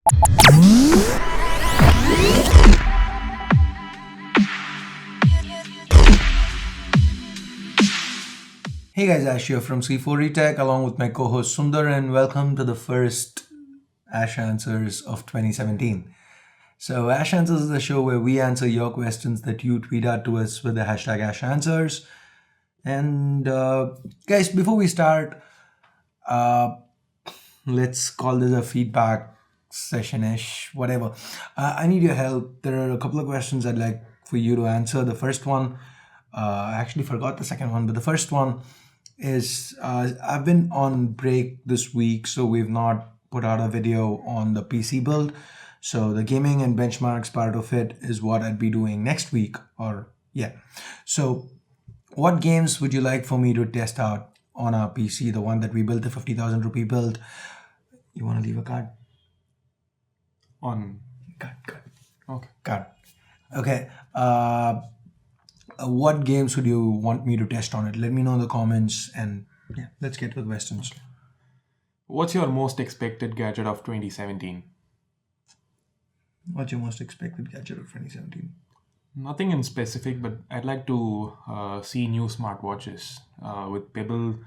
Hey guys, Ash here from C4 Retech along with my co-host Sundar, and welcome to the first Ash Answers of 2017. So Ash Answers is the show where we answer your questions that you tweet out to us with the hashtag Ash Answers. And guys, before we start, let's call this a feedback session-ish, whatever. I need your help. There are a couple of questions I'd like for you to answer. The first one, I actually forgot the second one, but the first one is I've been on break this week, so we've not put out a video on the PC build. So the gaming and benchmarks part of it is what I'd be doing next week, or yeah. So what games would you like for me to test out on our PC, the one that we built, the 50,000 rupee build? You want to leave a card? On Card. okay. Card. Okay. What games would you want me to test on it? Let me know in the comments, and yeah, let's get to the questions. What's your most expected gadget of 2017? What's your most expected gadget of 2017? Nothing in specific, but I'd like to see new smartwatches. With Pebble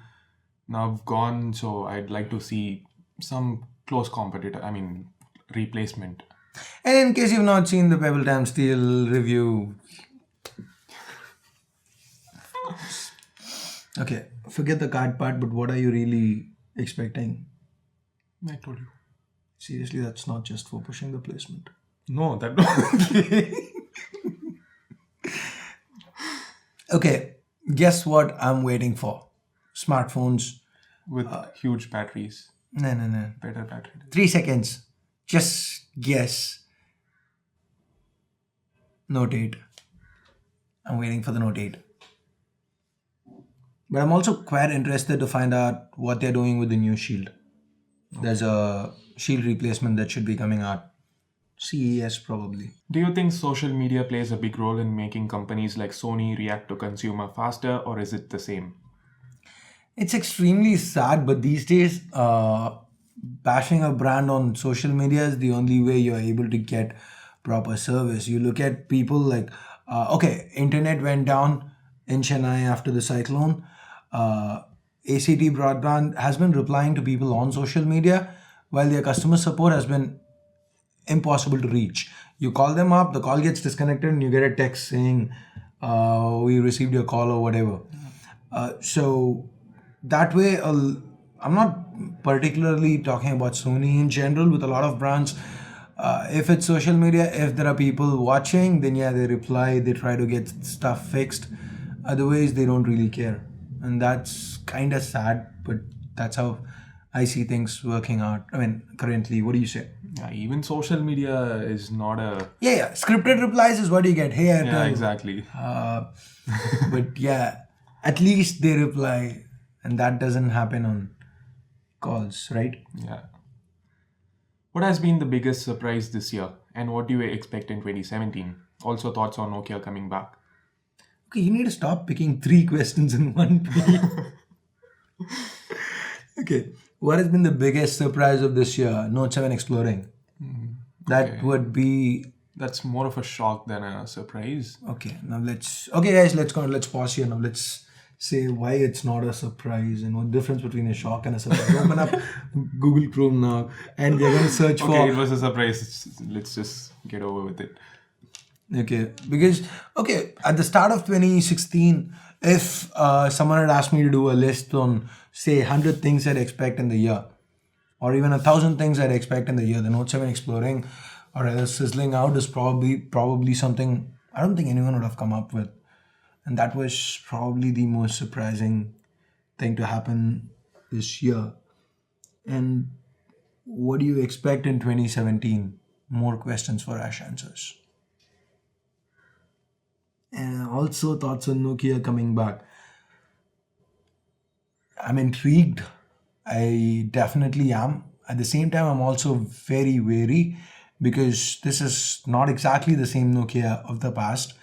now gone, so I'd like to see some close competitor. Replacement. And in case you've not seen the Pebble Time Steel review, okay, forget the card part, but what are you really expecting? I told you. Seriously, that's not just for pushing the placement. No, that. Okay, guess what I'm waiting for? Smartphones. With huge batteries, No. better battery. 3 seconds. Just guess. Note 8. I'm waiting for the Note 8. But I'm also quite interested to find out what they're doing with the new Shield. There's a Shield replacement that should be coming out. CES probably. Do you think social media plays a big role in making companies like Sony react to consumer faster, or is it the same? It's extremely sad, but these days, bashing a brand on social media is the only way you're able to get proper service. You look at people like, internet went down in Chennai after the cyclone. ACT Broadband has been replying to people on social media, while their customer support has been impossible to reach. You call them up, the call gets disconnected, and you get a text saying, we received your call or whatever. So that way, I'm not particularly talking about Sony in general. With a lot of brands, if it's social media, if there are people watching, then yeah, they reply, they try to get stuff fixed. Otherwise, they don't really care. And that's kind of sad, but that's how I see things working out. Currently, what do you say? Yeah, even social media is not a. Yeah. Scripted replies is what you get. Hey, Airtel. Yeah, exactly. But yeah, at least they reply, and that doesn't happen on calls, right? Yeah. What has been the biggest surprise this year, and what do you expect in 2017? Also, thoughts on Nokia coming back. Okay, you need to stop picking 3 questions in one page. Okay, what has been the biggest surprise of this year? Note 7 exploring. That would be That's more of a shock than a surprise. okay. Now guys, let's pause here. Now let's say why it's not a surprise and what difference between a shock and a surprise. Open up Google Chrome now, and we're going to search Okay, for. it was a surprise. Let's just get over with it. Okay, because at the start of 2016, if someone had asked me to do a list on say 100 things I'd expect in the year, or even 1,000 things I'd expect in the year, the Note 7 exploring or rather sizzling out is probably something I don't think anyone would have come up with, and that was probably the most surprising thing to happen this year. And what do you expect in 2017? More questions for Ash Answers. And also thoughts on Nokia coming back. I'm intrigued. I definitely am. At the same time, I'm also very wary because this is not exactly the same Nokia of the past,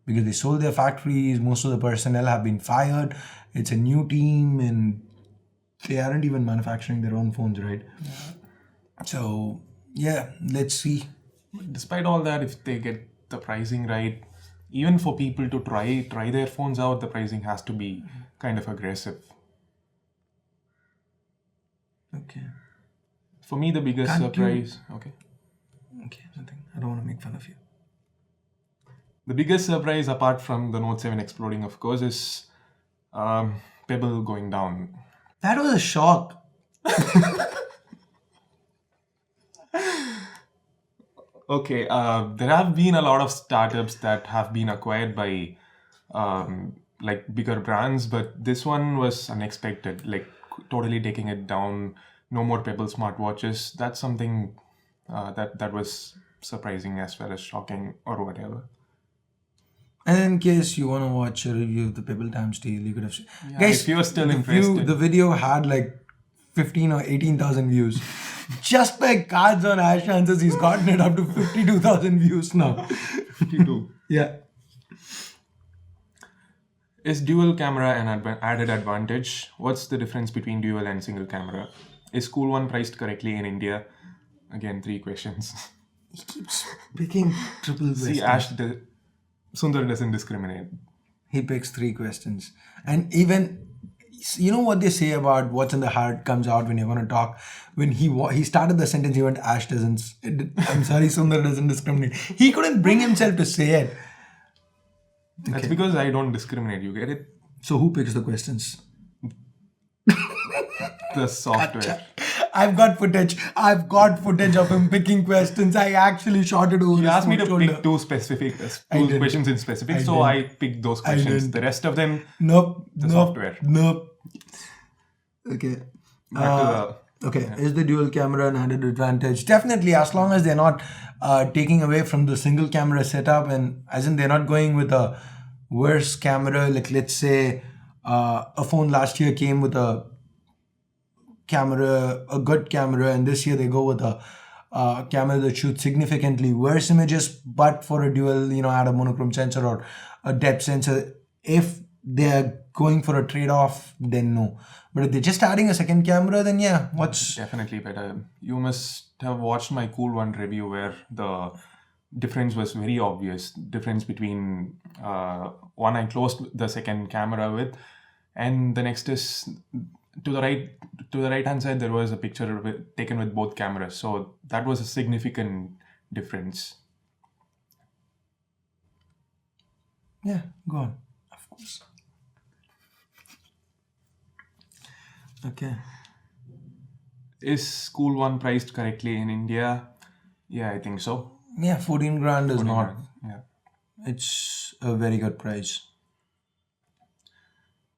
because they sold their factories, most of the personnel have been fired, it's a new team, and they aren't even manufacturing their own phones, right? So Yeah, let's see. Despite all that, if they get the pricing right, even for people to try their phones out, the pricing has to be kind of aggressive. Okay. For me, the biggest Can't you? surprise. Okay. Okay, nothing. I don't want to make fun of you. The biggest surprise, apart from the Note 7 exploding, of course, is um, Pebble going down. That was a shock. Okay, there have been a lot of startups that have been acquired by like bigger brands, but this one was unexpected, like totally taking it down. No more Pebble smartwatches. That's something that was surprising as well as shocking or whatever. And in case you want to watch a review of the Pebble Time Steel, you could have. Yeah, Guys, if you're still the interested, video had like 15 or 18,000 views. Just by cards on Ash Answers, he's gotten it up to 52,000 views now. 52. Yeah. Is dual camera an added advantage? What's the difference between dual and single camera? Is Cool One priced correctly in India? Again, three questions. He keeps picking triple See, questions. Sundar doesn't discriminate. He picks three questions. And even, you know what they say about what's in the heart comes out when you're going to talk. When he started the sentence, he went, Ash doesn't. I'm sorry, Sundar doesn't discriminate. He couldn't bring himself to say it. That's because I don't discriminate. You get it? So who picks the questions? The software. I've got footage. I've got footage of him picking questions. I actually shot it over You his asked me to shoulder. pick two specific, didn't. questions in specific, I so I picked those questions. didn't. The rest of them, Nope. the nope, software. Nope. Okay. Back to Okay. Is the dual camera an added advantage? Definitely, as long as they're not taking away from the single camera setup, and as in they're not going with a worse camera. Like let's say a phone last year came with a good camera, and this year they go with a camera that shoots significantly worse images, but for a dual, add a monochrome sensor or a depth sensor. If they're going for a trade-off, then no. But if they're just adding a second camera, then yeah, what's definitely better. You must have watched my Cool One review where the difference was very obvious. Difference between one I closed the second camera with, and the next is to the right hand side. There was a picture taken with both cameras, so that was a significant difference. Yeah, go on. Of course. Okay. Is Cool One priced correctly in India? Yeah, I think so. Yeah, 14 grand is not. Yeah. It's a very good price.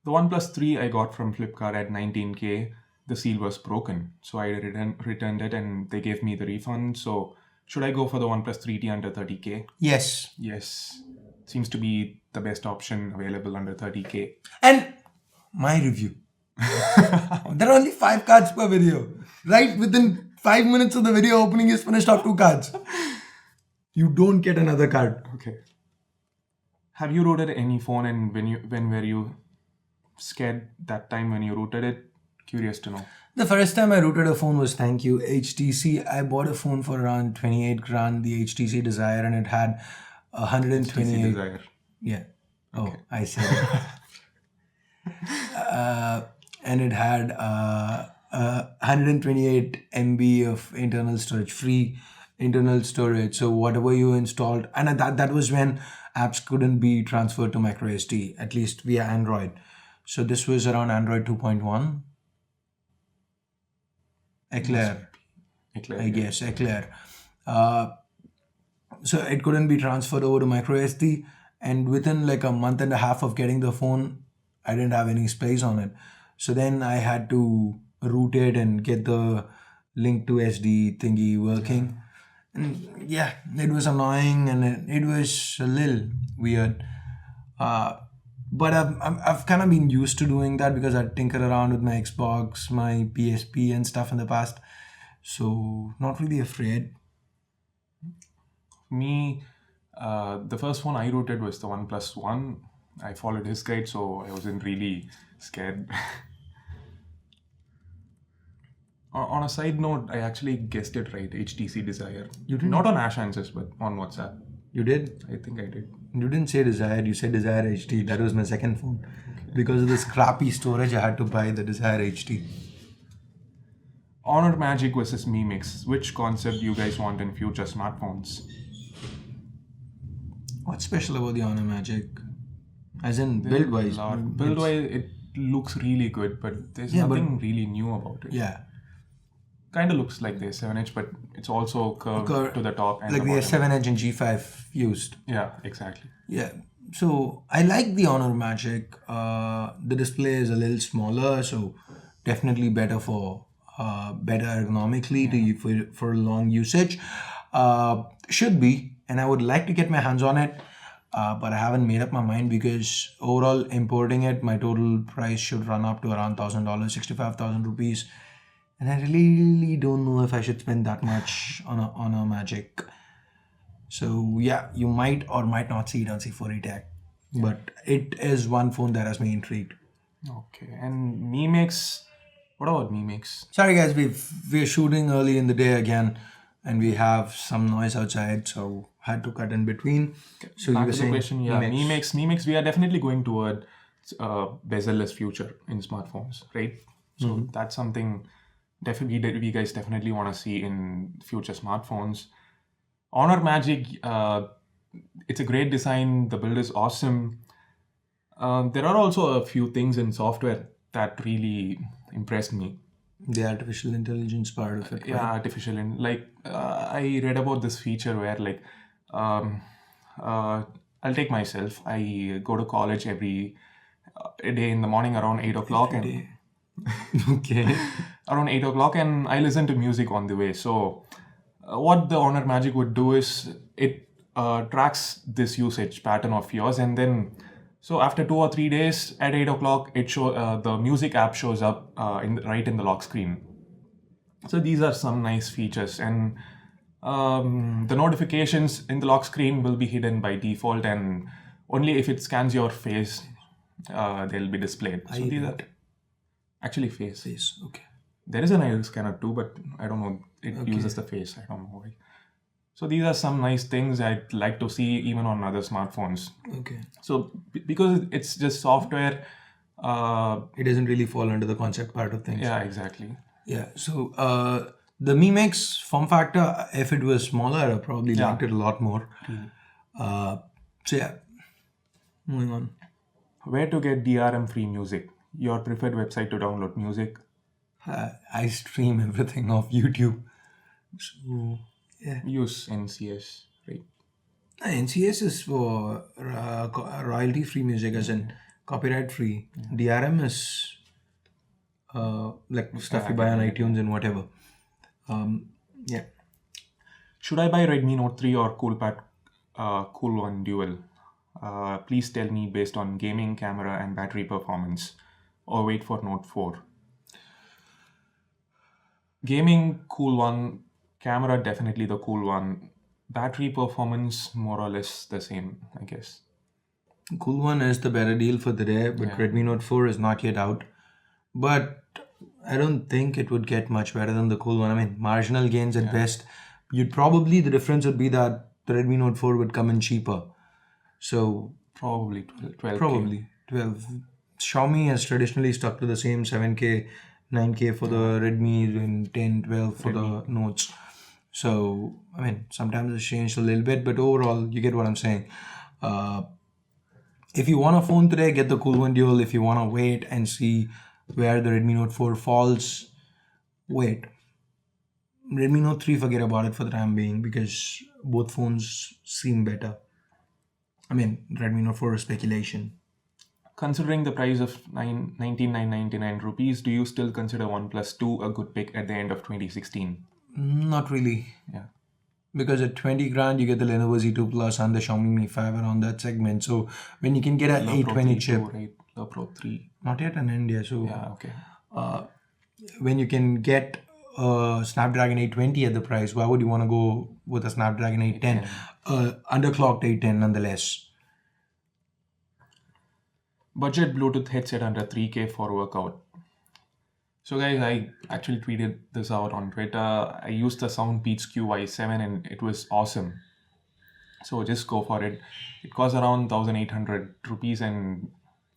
The OnePlus 3 I got from Flipkart at 19K. The seal was broken, so I returned it and they gave me the refund. So should I go for the OnePlus 3T under 30K? Yes. Yes. Seems to be the best option available under 30K. And my review. There are only 5 cards per video. Right within 5 minutes of the video opening is finished off 2 cards. You don't get another card. Okay. Have you rooted any phone, and when were you scared that time when you rooted it? Curious to know. The first time I rooted a phone was, thank you, HTC. I bought a phone for around 28 grand, the HTC Desire, and it had 128. Desire. Yeah. Oh, I said it. And it had 128 MB of internal storage, free internal storage. So whatever you installed, and that was when apps couldn't be transferred to microSD, at least via Android. So this was around Android 2.1. Eclair, I guess, Eclair. So it couldn't be transferred over to microSD, and within like a month and a half of getting the phone, I didn't have any space on it. So then I had to root it and get the link to SD thingy working. And yeah, it was annoying and it was a little weird. But I've kind of been used to doing that because I tinker around with my Xbox, my PSP and stuff in the past. So not really afraid. Me, the first one I rooted was the OnePlus One. I followed his guide, so I wasn't really scared. On a side note, I actually guessed it right. HTC Desire. You didn't? Not on Ash Answers, but on WhatsApp. You did? I think I did. You didn't say Desire, you said Desire HD. That was my second phone. Because of this crappy storage, I had to buy the Desire HD. Honor Magic versus Mi Mix. Which concept do you guys want in future smartphones? What's special about the Honor Magic? As in build-wise? Build-wise, it looks really good, but there's nothing really new about it. Yeah. Kind of looks like the S7 Edge, but it's also curved to the top and like the bottom. S7 Edge and G5 used. Yeah, exactly. Yeah. So I like the Honor Magic. The display is a little smaller, so definitely better for better ergonomically for long usage. Should be, and I would like to get my hands on it, but I haven't made up my mind because overall importing it, my total price should run up to around $1,000, 65,000 rupees. And I really don't know if I should spend that much on a Magic. So yeah, you might or might not see it on C4E Tech. But it is one phone that has me intrigued. Okay, and Mi Mix. What about Mi Mix? Sorry guys, we're shooting early in the day again, and we have some noise outside, so had to cut in between. So Back you were to the saying question, yeah, Mi Mix. We are definitely going toward bezel-less future in smartphones, right? So that's something definitely we guys definitely want to see in future smartphones. Honor Magic, it's a great design. The build is awesome. There are also a few things in software that really impressed me. The artificial intelligence part of it. Yeah, artificial I read about this feature where I'll take myself. I go to college every day in the morning around 8 o'clock and Okay. around 8 o'clock, and I listen to music on the way. So what the Honor Magic would do is it tracks this usage pattern of yours, and then so after 2 or 3 days at 8 o'clock, the music app shows up right in the lock screen. So these are some nice features, and the notifications in the lock screen will be hidden by default, and only if it scans your face, they'll be displayed. So these are actually face. Okay. There is an iris scanner too, but I don't know. It uses the face. I don't know why. So these are some nice things I'd like to see even on other smartphones. Okay. So because it's just software, it doesn't really fall under the concept part of things. Yeah, exactly. Yeah. So the Mi Mix form factor, if it was smaller, I probably liked it a lot more. So yeah, moving on. Where to get DRM-free music? Your preferred website to download music? I stream everything off YouTube. So yeah. Use NCS, right? NCS is for royalty-free music, as in copyright-free. DRM is like stuff you buy on iTunes and whatever. Yeah. Should I buy Redmi Note 3 or Coolpad Cool One Dual? Please tell me based on gaming, camera, and battery performance, or wait for Note 4. Gaming, Cool One. Camera, definitely the Cool One. Battery performance, more or less the same, I guess. Cool One is the better deal for the day, but Redmi Note 4 is not yet out. But I don't think it would get much better than the Cool One. I mean, marginal gains at best. The difference would be that the Redmi Note 4 would come in cheaper. So probably 12K. Probably 12. Xiaomi has traditionally stuck to the same 7K, 9K for the Redmi and 10, 12 for the Notes. So, I mean, sometimes it's changed a little bit, but overall, you get what I'm saying. If you want a phone today, get the Cool One Dual. If you want to wait and see where the Redmi Note 4 falls, wait. Redmi Note 3, forget about it for the time being because both phones seem better. I mean, Redmi Note 4 is speculation. Considering the price of 19,999 rupees, do you still consider OnePlus 2 a good pick at the end of 2016? Not really. Yeah. Because at 20 grand, you get the Lenovo Z2 Plus and the Xiaomi Mi 5 around that segment. So when you can get an 820 chip. Right? The Pro 3. Not yet in India. So yeah, okay. When you can get a Snapdragon 820 at the price, why would you want to go with a Snapdragon 810? Underclocked 810 nonetheless. Budget Bluetooth headset under 3K for workout. So, guys, I actually tweeted this out on Twitter. I used the Soundbeats QY7 and it was awesome. So, just go for it. It costs around 1,800 rupees, and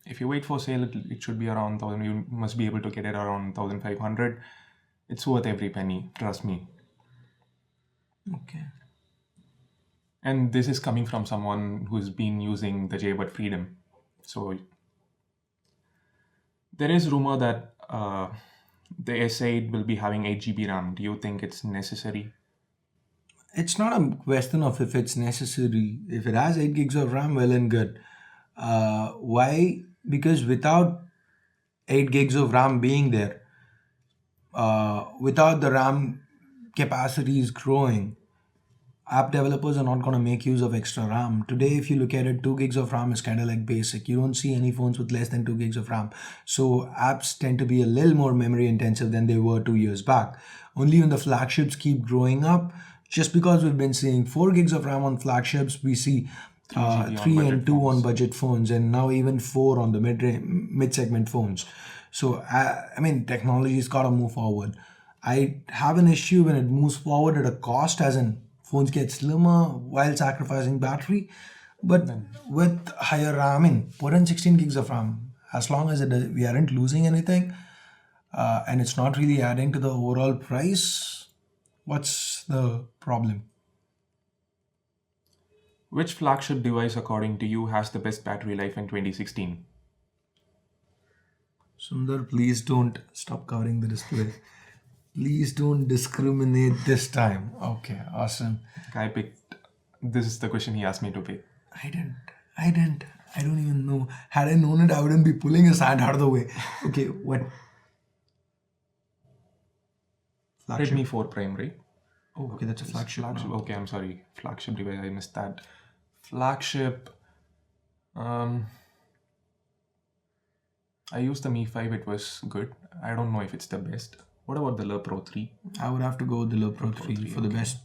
if you wait for sale, it should be around 1,000. You must be able to get it around 1,500. It's worth every penny, trust me. Okay. And this is coming from someone who's been using the Jaybird Freedom. So, there is rumor that the S8 will be having 8 GB RAM. Do you think it's necessary? It's not a question of if it's necessary. If it has 8 gigs of RAM, well and good. Why? Because without 8 gigs of RAM being there, without the RAM capacities growing, app developers are not going to make use of extra RAM. Today, if you look at it, 2 gigs of RAM is kind of like basic. You don't see any phones with less than 2 gigs of RAM. So apps tend to be a little more memory intensive than they were 2 years back. Only when the flagships keep growing up, just because we've been seeing 4 gigs of RAM on flagships, we see 3 GB on 3 budget and 2 on phones. budget phones, and now even 4 on the mid segment phones. So, I mean, technology's got to move forward. I have an issue when it moves forward at a cost, as in phones get slimmer while sacrificing battery. But with higher RAM, I mean, put in 16 gigs of RAM. As long as we aren't losing anything and it's not really adding to the overall price, what's the problem? Which flagship device, according to you, has the best battery life in 2016? Sundar, please don't stop covering the display. Please don't discriminate this time. Okay, awesome. I picked. This is the question he asked me to pick. I didn't. I didn't. I don't even know. Had I known it, I wouldn't be pulling his hand out of the way. Okay, what? Redmi 4 Prime, right? Oh, okay, that's a flagship. Flagship. Okay, I'm sorry. Flagship device. I missed that. Flagship. Um, I used the Mi 5. It was good. I don't know if it's the best. What about the Le Pro 3? I would have to go with the Le Pro 3 for the best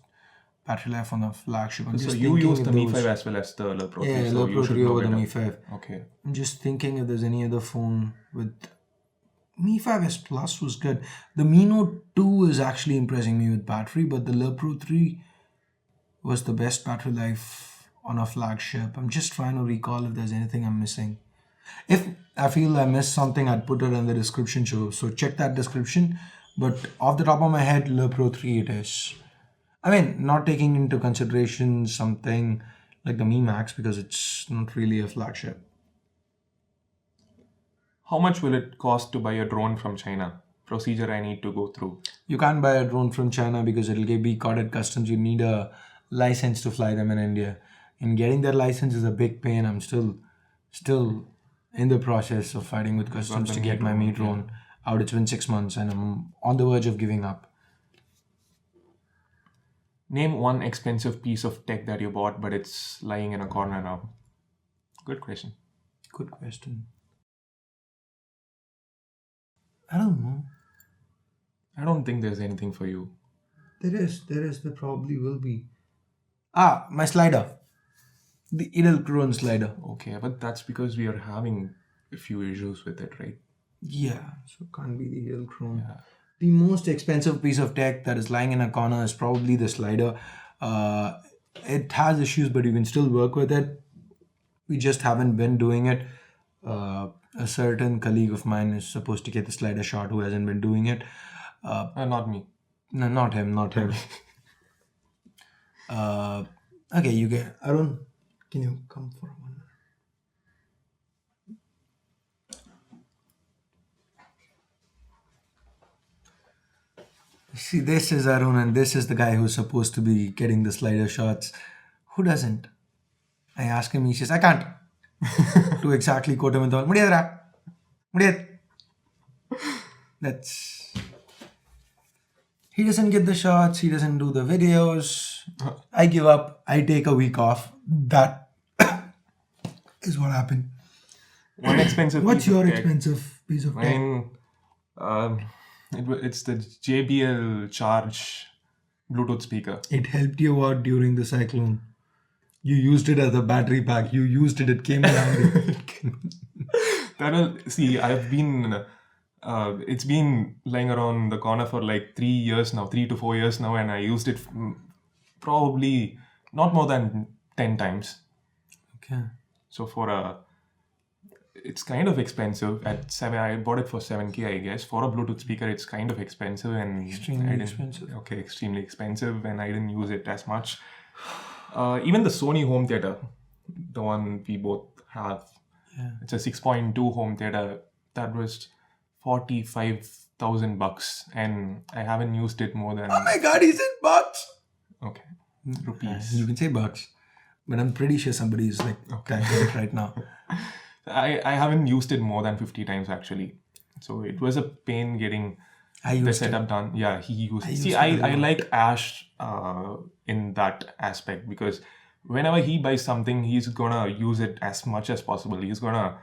battery life on the flagship. I'm So just you thinking used if the there Mi was- 5 as well as the Le Pro 3. Yeah, so Le you Pro should 3 know over the better. Mi 5. Okay. I'm just thinking if there's any other phone with Mi 5S Plus was good. The Mi Note 2 is actually impressing me with battery, but the Le Pro 3 was the best battery life on a flagship. I'm just trying to recall if there's anything I'm missing. If I feel I missed something, I'd put it in the description show. So check that description. But off the top of my head, Le Pro 3 it is. I mean, not taking into consideration something like the Mi Max because it's not really a flagship. How much will it cost to buy a drone from China? Procedure I need to go through. You can't buy a drone from China because it'll be caught at customs. You need a license to fly them in India. And getting that license is a big pain. I'm still in the process of fighting with customs the to Mi get my Mi drone, drone out. It's been 6 months and I'm on the verge of giving up. Name one expensive piece of tech that you bought, but it's lying in a corner now. Good question. Good question. I don't know. I don't think there's anything for you. There probably will be. Ah, my slider. The Edelkrone slider. Okay, but that's because we are having a few issues with it, right? Yeah, so can't be the Edelkrone. Yeah. The most expensive piece of tech that is lying in a corner is probably the slider. It has issues, but you can still work with it. We just haven't been doing it. A certain colleague of mine is supposed to get the slider shot who hasn't been doing it. Not me. No, not him, not him. Okay, you get Arun. Can you come for 1 minute? See, this is Arun, and this is the guy who's supposed to be getting the slider shots. Who doesn't? I ask him, he says, I can't. To exactly quote him in the Mudiyadra. Mudiyad. That's. He doesn't get the shots, he doesn't do the videos. I give up, I take a week off. That is what happened. One expensive What's piece of your tech. expensive piece of tech? Mine, it's the JBL Charge Bluetooth speaker. It helped you out during the cyclone. You used it as a battery pack. You used it. It came in handy. See, I've been It's been lying around the corner for like 3 years now, 3 to 4 years now, and I used it probably not more than 10 times. Okay. So it's kind of expensive. At seven, I bought it for 7K, I guess. For a Bluetooth speaker, it's kind of expensive, and Extremely I didn't. expensive. Okay, extremely expensive, and I didn't use it as much. Even the Sony home theater, the one we both have, Yeah. it's a 6.2 home theater. That was $45,000, and I haven't used it more than Oh my God, he said bucks. okay rupees. You can say bucks, but I'm pretty sure somebody is like typing it right now. I haven't used it more than 50 times actually. So it was a pain getting I the used it. setup done. Yeah, he used it. See, used it a I lot. like Ash in that aspect because whenever he buys something, he's gonna use it as much as possible. He's gonna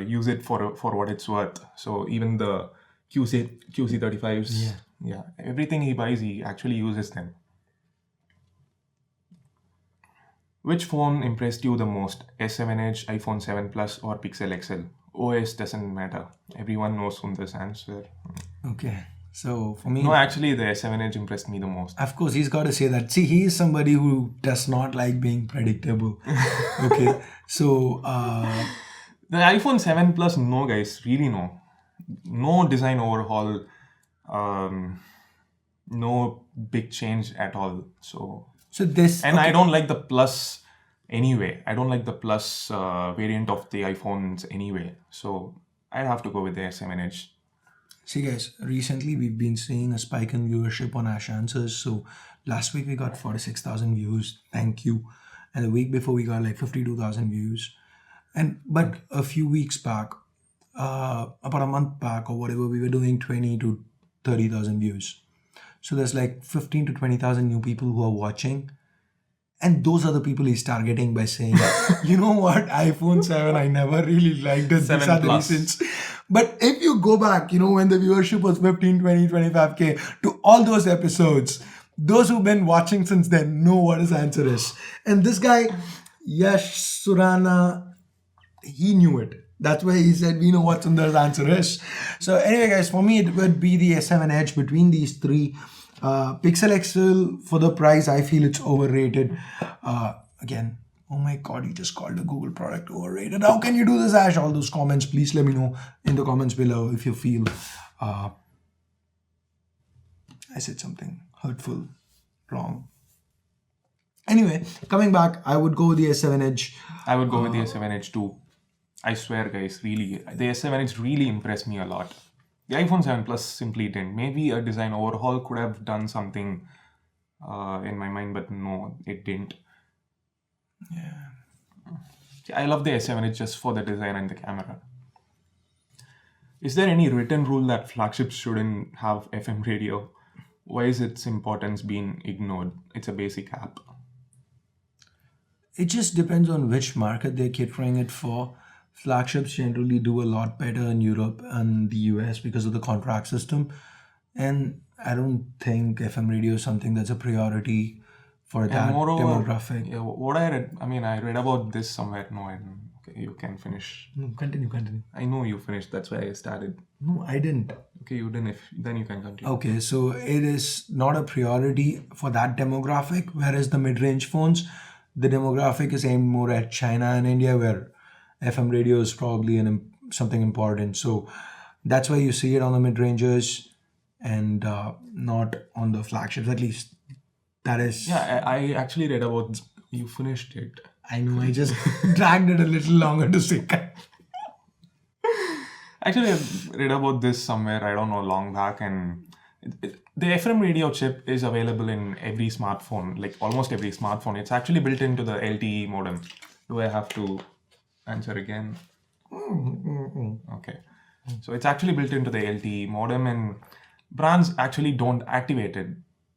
use it for what it's worth. So even the QC35s, yeah, everything he buys, he actually uses them. Which phone impressed you the most? S7 Edge, iPhone 7 Plus, or Pixel XL? OS doesn't matter. Everyone knows Sundar's answer. Okay. So for me, No, actually, the S7 Edge impressed me the most. of course, he's got to say that. See, he is somebody who does not like being predictable. Okay. So, The iPhone 7 Plus, no, guys, really no. No design overhaul, no big change at all. So this. And I don't like the Plus anyway. I don't like the Plus variant of the iPhones anyway. So I'd have to go with the S7 Edge. See, guys, recently we've been seeing a spike in viewership on Ash Answers. So last week we got 46,000 views. Thank you. And the week before we got like 52,000 views. But a few weeks back, about a month back or whatever, we were doing 20 to 30,000 views. So there's like 15 to 20,000 new people who are watching. And those are the people he's targeting by saying, you know what, iPhone 7, I never really liked it. These 7 are the Plus. reasons. But if you go back, when the viewership was 15, 20, 25K, to all those episodes, those who've been watching since then know what his answer is. And this guy, Yash Surana, he knew it. That's why he said, we know what Sundar's answer is. So anyway, guys, for me, it would be the S7 Edge between these three. Pixel XL, for the price, I feel it's overrated. Again, oh my God, you just called a Google product overrated. How can you do this, Ash? All those comments, please let me know in the comments below if you feel I said something hurtful, wrong. Anyway, coming back, I would go with the S7 Edge. I would go with the S7 Edge too. I swear, guys, really, the S7 Edge really impressed me a lot. The iPhone 7 Plus simply didn't. Maybe a design overhaul could have done something in my mind, but no, it didn't. Yeah. I love the S7 Edge just for the design and the camera. Is there any written rule that flagships shouldn't have FM radio? Why is its importance being ignored? It's a basic app. It just depends on which market they're catering it for. Flagships generally do a lot better in Europe and the US because of the contract system. And I don't think FM radio is something that's a priority for that demographic. Yeah, what I read, I read about this somewhere. No, I don't. Okay, you can finish. No, continue. I know you finished. That's why I started. No, I didn't. Okay, you didn't. Then you can continue. Okay, so it is not a priority for that demographic, whereas the mid-range phones, the demographic is aimed more at China and India, where FM radio is probably something important. So that's why you see it on the mid-rangers and not on the flagships. At least that is. Yeah, I actually read about. You finished it. I know. I just dragged it a little longer to say. Actually, I read about this somewhere. I don't know, long back, and the FM radio chip is available in every smartphone, like almost every smartphone. It's actually built into the LTE modem. Do I have to answer again? Okay. So it's actually built into the LTE modem, and brands actually don't activate it.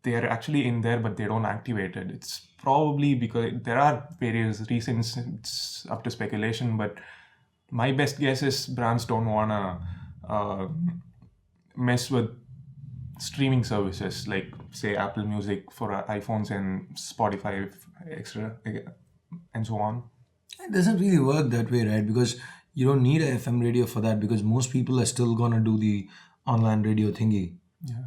They are actually in there, but they don't activate it. It's probably because there are various reasons. It's up to speculation, but my best guess is brands don't want to mess with streaming services like, say, Apple Music for iPhones and Spotify extra and so on. It doesn't really work that way, right? Because You don't need a FM radio for that because most people are still gonna do the online radio thingy. Yeah.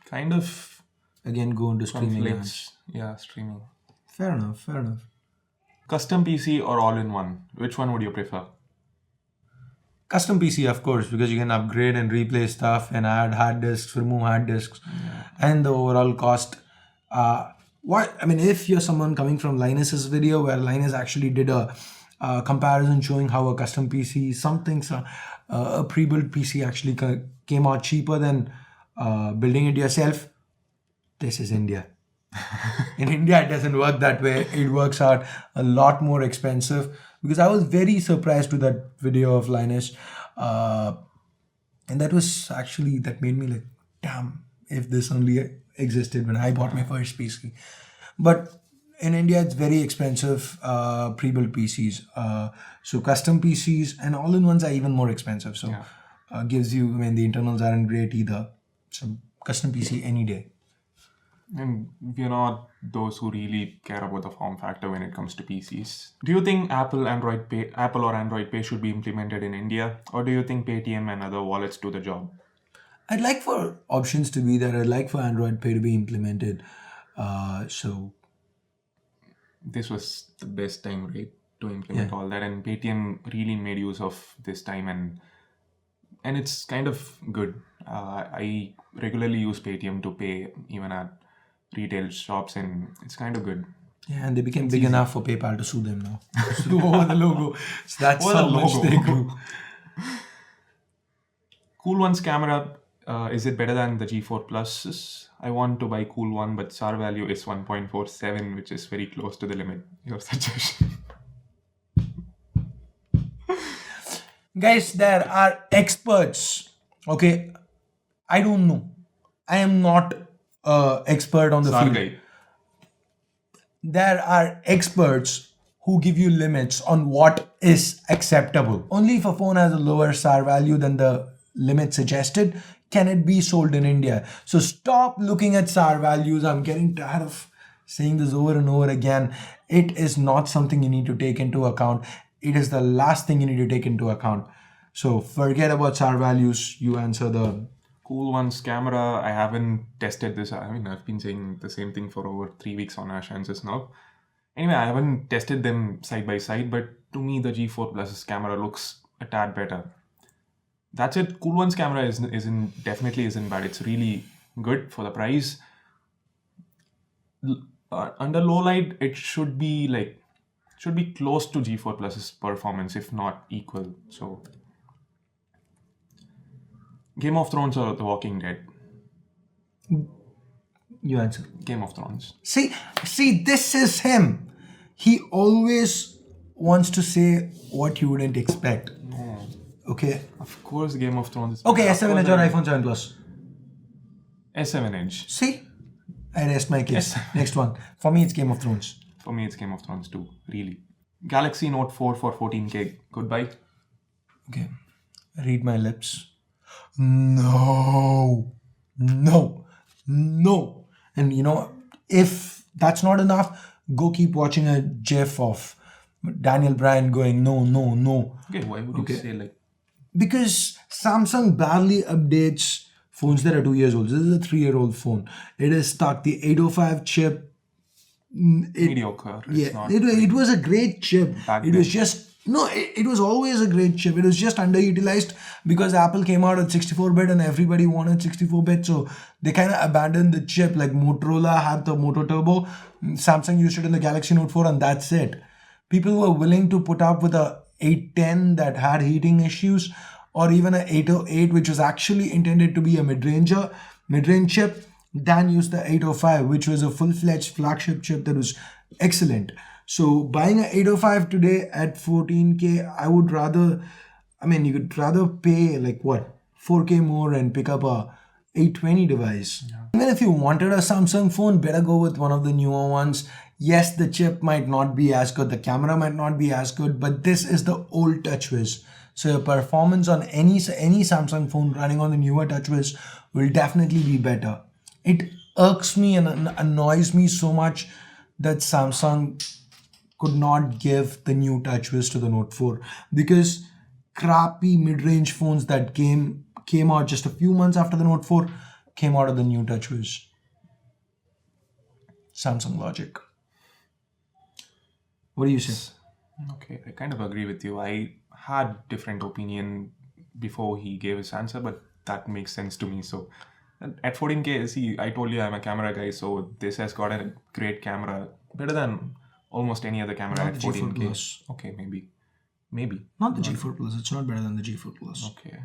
Kind of Again, go into streaming apps. conflicts. Yeah, streaming. Fair enough, fair enough. Custom PC or all-in-one? Which one would you prefer? Custom PC, of course, because you can upgrade and replace stuff and add hard disks, remove hard disks, and the overall cost. What I mean, if you're someone coming from Linus's video, where Linus actually did a comparison showing how a custom PC, a pre-built PC actually came out cheaper than building it yourself. This is India. In India, it doesn't work that way. It works out a lot more expensive because I was very surprised with that video of Linus. And that made me like, damn, if this only existed when I bought my first PC. But in India, it's very expensive pre-built PCs. So custom PCs and all-in-ones are even more expensive. So gives you, I mean, the internals aren't great either. So custom PC any day. And we're not those who really care about the form factor when it comes to PCs. Do you think Apple or Android Pay should be implemented in India, or do you think Paytm and other wallets do the job? I'd like for options to be there. I'd like for Android Pay to be implemented. So This was the best time, right, to implement all that, and Paytm really made use of this time, and it's kind of good. I regularly use Paytm to pay even at retail shops, and it's kind of good. yeah, and they became big enough for PayPal to sue them now. Sue over the logo. So that's how much they grew. Cool One's camera, is it better than the G4 Plus? I want to buy Cool One, but SAR value is 1.47, which is very close to the limit. Your suggestion? Guys, there are experts. Okay, I don't know. I am not expert on the SAR field. guy. There are experts who give you limits on what is acceptable. Only if a phone has a lower SAR value than the limit suggested can it be sold in India. So stop looking at SAR values. I'm getting tired of saying this over and over again. It is not something you need to take into account. It is the last thing you need to take into account. So forget about SAR values. You answer the Cool One's camera, I haven't tested this. I mean, I've been saying the same thing for over 3 weeks on our chances now. Anyway, I haven't tested them side by side, but to me, the G4 Plus's camera looks a tad better. That's it. Cool One's camera definitely isn't bad. It's really good for the price. Under low light, it should be close to G4 Plus's performance, if not equal. So, Game of Thrones or The Walking Dead? you answer. Game of Thrones. See, this is him. He always wants to say what you wouldn't expect. Okay. Of course, Game of Thrones. Okay, S7 Edge or iPhone 7 Plus. S7 Edge. See? I rest my case. Next one. For me, it's Game of Thrones. For me, it's Game of Thrones too, really. Galaxy Note 4 for 14K. Goodbye. Okay. Read my lips. No. And if that's not enough, go keep watching a GIF of Daniel Bryan going, no. Okay, why would you say like... Because Samsung barely updates phones that are 2 years old. This is a 3-year-old phone. It is stuck. The 805 chip. mediocre. It was a great chip. Back It was just it was always a great chip. It was just underutilized because Apple came out with 64-bit and everybody wanted 64-bit. So they kind of abandoned the chip. Like Motorola had the Moto Turbo. Samsung used it in the Galaxy Note 4 and that's it. People were willing to put up with a 810 that had heating issues or even a 808 which was actually intended to be a mid-range chip than use the 805 which was a full-fledged flagship chip that was excellent. So buying an 805 today at 14K, you could rather pay like what 4K more and pick up a 820 device. Even if you wanted a Samsung phone, better go with one of the newer ones. Yes, the chip might not be as good, the camera might not be as good, but this is the old TouchWiz. So your performance on any Samsung phone running on the newer TouchWiz will definitely be better. It irks me and annoys me so much that Samsung could not give the new TouchWiz to the Note 4 because crappy mid-range phones that came out just a few months after the Note 4 came out of the new TouchWiz. Samsung Logic. What do you say? Okay, I kind of agree with you. I had different opinion before he gave his answer, but that makes sense to me. So at 14K, see, I told you I'm a camera guy, so this has got a great camera, better than almost any other camera Not at the G4 14K. Plus. Okay, maybe. Not the G4 Plus. It's not better than the G4 Plus. Okay.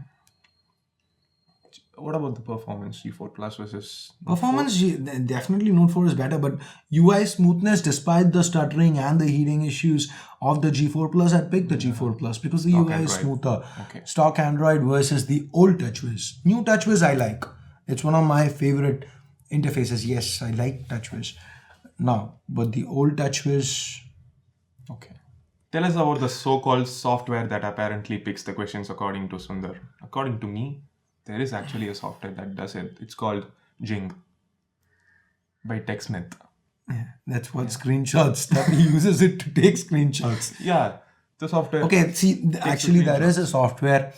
What about the performance? G4 Plus versus Performance, definitely Note 4 is better, but UI smoothness, despite the stuttering and the heating issues of the G4 Plus, I'd pick the G4 Plus because the Stock UI is Android. smoother. Okay. Stock Android versus the old TouchWiz. New TouchWiz I like. It's one of my favorite interfaces. Yes, I like TouchWiz now, but the old TouchWiz. Okay. Tell us about the so-called software that apparently picks the questions according to Sundar. According to me, there is actually a software that does it. It's called Jing by TechSmith. Yeah, that's what screenshots that he uses it to take screenshots. Yeah, the software. Okay, see, actually, there is screenshots. a software.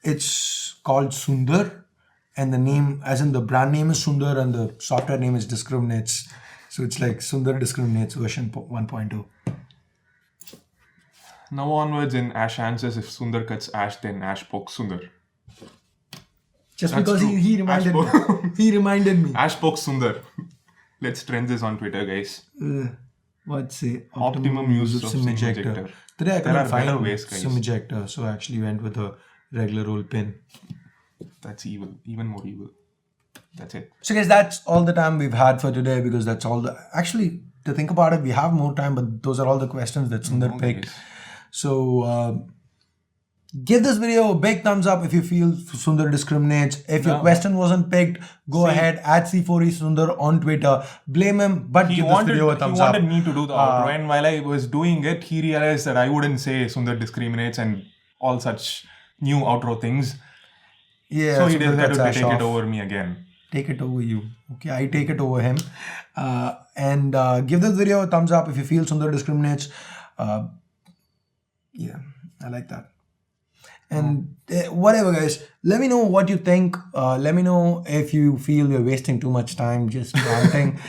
It's called Sundar, and the name, as in the brand name is Sundar, and the software name is Discriminates. So it's like Sundar Discriminates version 1.0. Now onwards in Ash answers, if Sundar cuts Ash, then Ash pokes Sundar. Just That's because true. he reminded me. He reminded me. Ash pokes Sundar. Let's trend this on Twitter, guys. What's say? Optimum use of SIM ejector. ejector. Today I There are couldn't better find ways, guys. SIM ejector, so I actually went with a regular old pin. That's evil. Even more evil. That's it. So guys, that's all the time we've had for today because that's all the... Actually, to think about it, we have more time, but those are all the questions that Sundar picked. guys. So give this video a big thumbs up if you feel Sundar discriminates. If your question wasn't picked, go ahead at C4E Sundar on Twitter. Blame him, but give this video a thumbs up. He wanted me to do the outro, and while I was doing it, he realized that I wouldn't say Sundar discriminates and all such new outro things. Yeah, So he Sundar decided cuts to Ash take off. it over me again. Take it over you. Okay, I take it over him. And give this video a thumbs up if you feel Sundar discriminates. Yeah, I like that. And whatever, guys, let me know what you think. Let me know if you feel you're wasting too much time just ranting.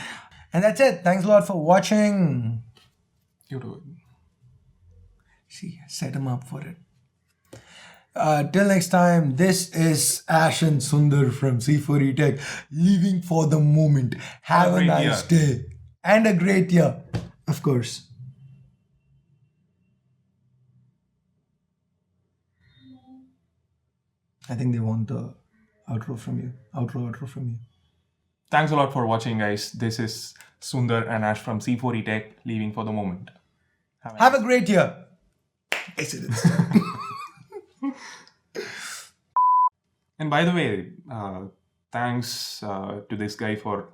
And that's it. Thanks a lot for watching. You do it. See, set him up for it. Till next time, this is Ash and Sundar from C4E Tech, leaving for the moment. Have a great nice day and a great year, of course. I think they want the outro from you. Outro from you. Thanks a lot for watching, guys. This is Sundar and Ash from C4E Tech, leaving for the moment. Have a great year. I said it. And by the way, thanks to this guy for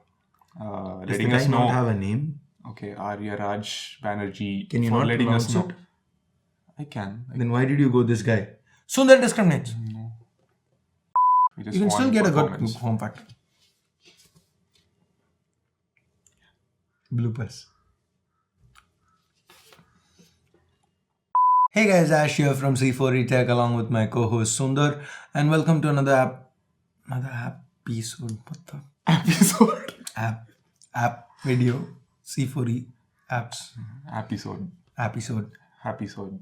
letting us know. have a name? Okay, Arya Raj Banerjee Can you for not letting us know. pronounce it? I can. Then why did you go this guy? Sundar discriminates. We just You can want still get a good performance. home factor. Bloopers. Hey guys, Ash here from C4E Tech along with my co-host Sundar, and welcome to another episode. What the Episode. app video C4E apps Episode. episode. Episode.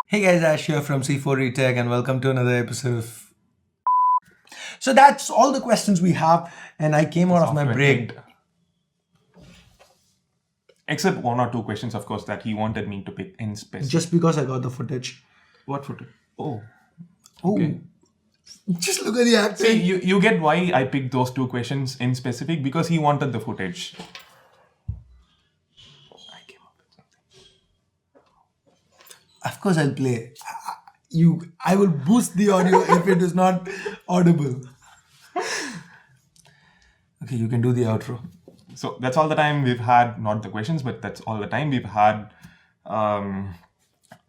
Hey guys, Ash here from C4E Tech, and welcome to another episode of... So that's all the questions we have, and I came out of my Software break. picked. Except one or two questions, of course, that he wanted me to pick in specific. Just because I got the footage. What footage? Oh. Oh, Okay. just look at the accent. See, you get why I picked those two questions in specific, because he wanted the footage. I came up with something. Of course, I'll play. I will boost the audio if it is not audible. Okay, you can do the outro. So that's all the time we've had, not the questions, but that's all the time we've had.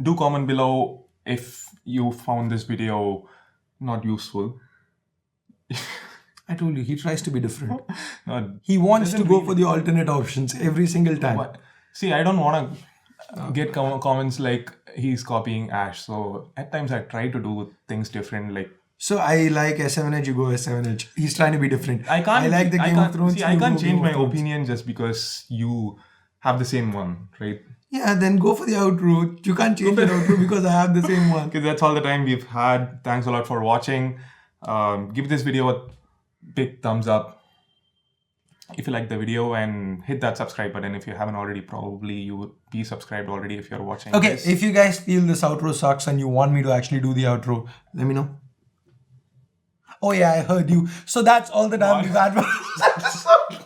Do comment below if you found this video not useful. I told you, he tries to be different. No, He wants to doesn't go really- for the alternate options every single time. What? See, I don't want to. get comments like he's copying Ash. So at times I try to do things different. Like So I like S7H, you go S7H. He's trying to be different. I can't. I like the I Game of can't Thrones. see. I you can't go change Game of my Thrones. opinion just because you have the same one, right? Yeah, then go for the outro. You can't change your outro because I have the same one. Because that's all the time we've had. Thanks a lot for watching. Give this video a big thumbs up if you like the video, and hit that subscribe button if you haven't already. Probably you would be subscribed already if you're watching. Okay, this. if you guys feel this outro sucks and you want me to actually do the outro, let me know. Oh yeah, I heard you. So that's all the time we've had for this episode.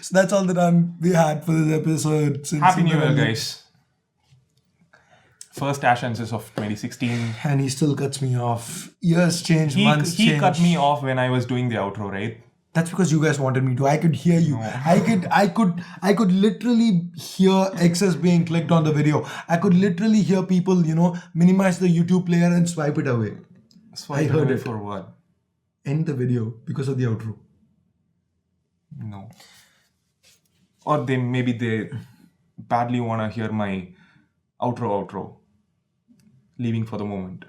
So that's all the time we had for this episode. Since Happy New Sundar Year, I- guys. First Ash Census of 2016. And he still cuts me off. Years change, He months change. cut me off when I was doing the outro, right? That's because you guys wanted me to. I could hear you. I could literally hear X's being clicked on the video. I could literally hear people, minimize the YouTube player and swipe it away. Swipe heard away it. for what? End the video because of the outro. No. Or maybe they badly want to hear my outro, leaving for the moment.